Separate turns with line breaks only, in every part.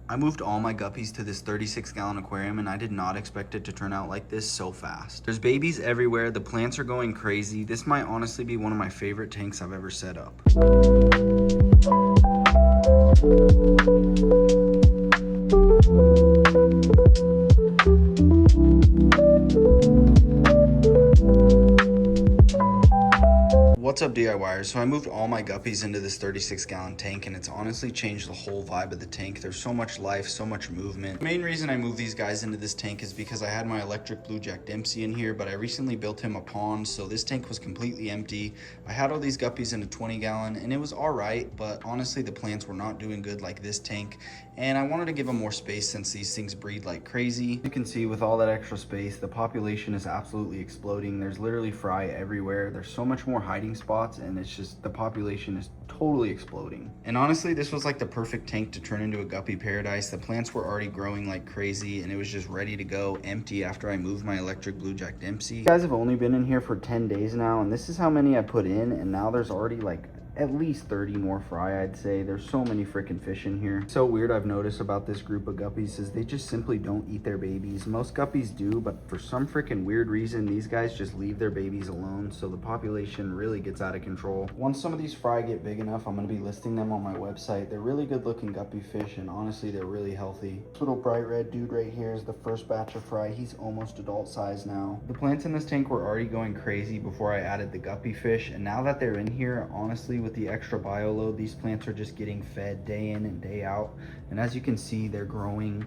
I moved all my guppies to this 36-gallon aquarium and I did not expect it to turn out like this so fast. There's babies everywhere, the plants are going crazy. This might honestly be one of my favorite tanks I've ever set up. What's up, DIYers? So I moved all my guppies into this 36-gallon tank and it's honestly changed the whole vibe of the tank. There's so much life, so much movement. The main reason I moved these guys into this tank is because I had my electric blue Jack Dempsey in here, but I recently built him a pond, so this tank was completely empty. I had all these guppies in a 20-gallon and it was all right, but honestly the plants were not doing good like this tank, and I wanted to give them more space since these things breed like crazy. You can see with all that extra space, the population is absolutely exploding. There's literally fry everywhere. There's so much more hiding spots, and it's just the population is totally exploding. And honestly, this was like the perfect tank to turn into a guppy paradise. The plants were already growing like crazy and it was just ready to go empty after I moved my electric blue Jack Dempsey. You guys have only been in here for 10 days now, and this is how many I put in, and now there's already like at least 30 more fry, I'd say. There's so many freaking fish in here. So weird I've noticed about this group of guppies is they just simply don't eat their babies. Most guppies do, but for some freaking weird reason, these guys just leave their babies alone, so the population really gets out of control. Once some of these fry get big enough, I'm gonna be listing them on my website. They're really good looking guppy fish, and honestly, they're really healthy. This little bright red dude right here is the first batch of fry. He's almost adult size now. The plants in this tank were already going crazy before I added the guppy fish, and now that they're in here, honestly, with the extra bio load, these plants are just getting fed day in and day out, and as you can see, they're growing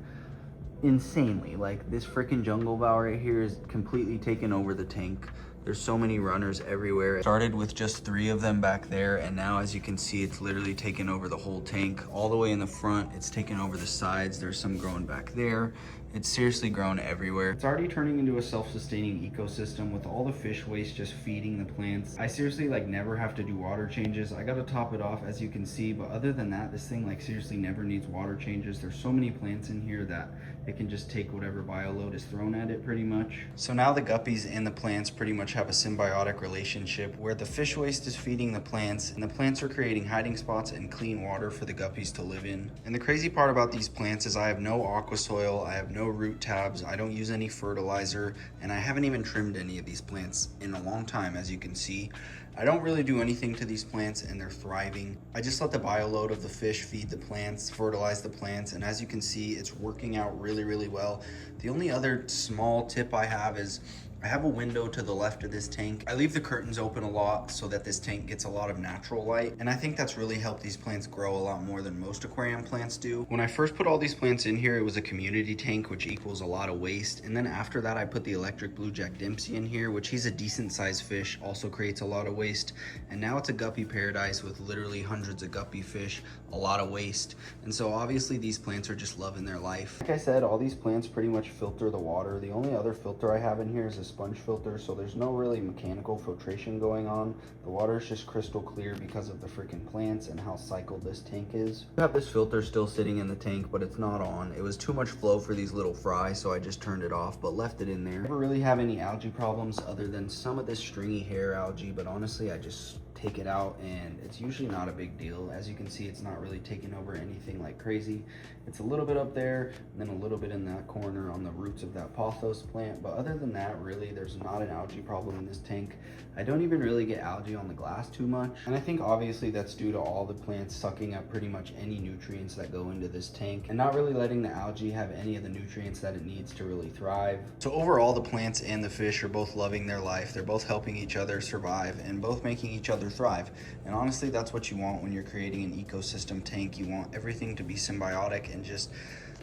insanely. Like this freaking jungle bow right here is completely taken over the tank. There's so many runners everywhere. It started with just 3 of them back there, and now as you can see, it's literally taken over the whole tank. All the way in the front, it's taken over the sides. There's some growing back there. It's seriously grown everywhere. It's already turning into a self-sustaining ecosystem with all the fish waste just feeding the plants. I seriously like never have to do water changes. I gotta top it off, as you can see, but other than that, this thing like seriously never needs water changes. There's so many plants in here that it can just take whatever bio load is thrown at it pretty much. So now the guppies and the plants pretty much have a symbiotic relationship where the fish waste is feeding the plants and the plants are creating hiding spots and clean water for the guppies to live in. And the crazy part about these plants is I have no aqua soil, I have no root tabs, I don't use any fertilizer, and I haven't even trimmed any of these plants in a long time. As you can see, I don't really do anything to these plants and they're thriving. I just let the bio load of the fish feed the plants, fertilize the plants, and as you can see, it's working out really, really well. The only other small tip I have is I have a window to the left of this tank. I leave the curtains open a lot so that this tank gets a lot of natural light, and I think that's really helped these plants grow a lot more than most aquarium plants do. When I first put all these plants in here, it was a community tank, which equals a lot of waste, and then after that I put the electric blue Jack Dempsey in here, which he's a decent sized fish, also creates a lot of waste, and now it's a guppy paradise with literally hundreds of guppy fish, a lot of waste, and so obviously these plants are just loving their life. Like I said, all these plants pretty much filter the water. The only other filter I have in here is a sponge filter, so there's no really mechanical filtration going on. The water is just crystal clear because of the freaking plants and how cycled this tank is. I have this filter still sitting in the tank, but it's not on. It was too much flow for these little fry, so I just turned it off, but left it in there. I never really have any algae problems other than some of this stringy hair algae, but honestly I just take it out and it's usually not a big deal. As you can see, it's not really taking over anything like crazy. It's a little bit up there and then a little bit in that corner on the roots of that pothos plant, but other than that, really there's not an algae problem in this tank. I don't even really get algae on the glass too much, and I think obviously that's due to all the plants sucking up pretty much any nutrients that go into this tank and not really letting the algae have any of the nutrients that it needs to really thrive. So overall, the plants and the fish are both loving their life. They're both helping each other survive and both making each other thrive, and honestly that's what you want when you're creating an ecosystem tank. You want everything to be symbiotic, and just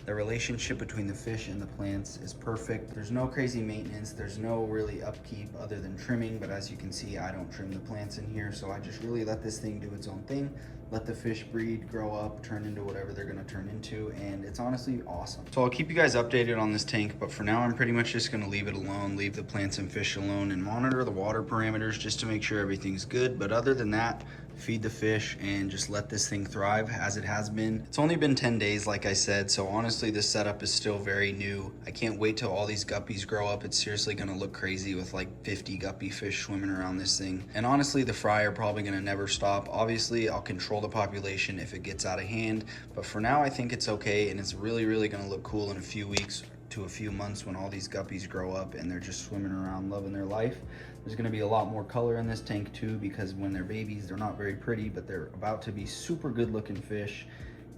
the relationship between the fish and the plants is perfect. There's no crazy maintenance, there's no really upkeep other than trimming, but as you can see, I don't trim the plants in here, so I just really let this thing do its own thing, let the fish breed, grow up, turn into whatever they're gonna turn into, and it's honestly awesome. So I'll keep you guys updated on this tank, but for now I'm pretty much just gonna leave it alone, leave the plants and fish alone, and monitor the water parameters just to make sure everything's good. But other than that, feed the fish and just let this thing thrive as it has been. It's only been 10 days, like I said, so honestly this setup is still very new. I can't wait till all these guppies grow up. It's seriously gonna look crazy with like 50 guppy fish swimming around this thing. And honestly, the fry are probably gonna never stop. Obviously, I'll control control the population if it gets out of hand. But for now, I think it's okay, and it's really gonna look cool in a few weeks to a few months when all these guppies grow up and they're just swimming around loving their life. There's gonna be a lot more color in this tank too, because when they're babies, they're not very pretty, but they're about to be super good looking fish.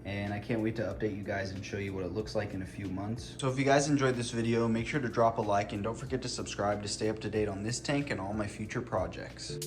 And I can't wait to update you guys and show you what it looks like in a few months. So if you guys enjoyed this video, make sure to drop a like and don't forget to subscribe to stay up to date on this tank and all my future projects.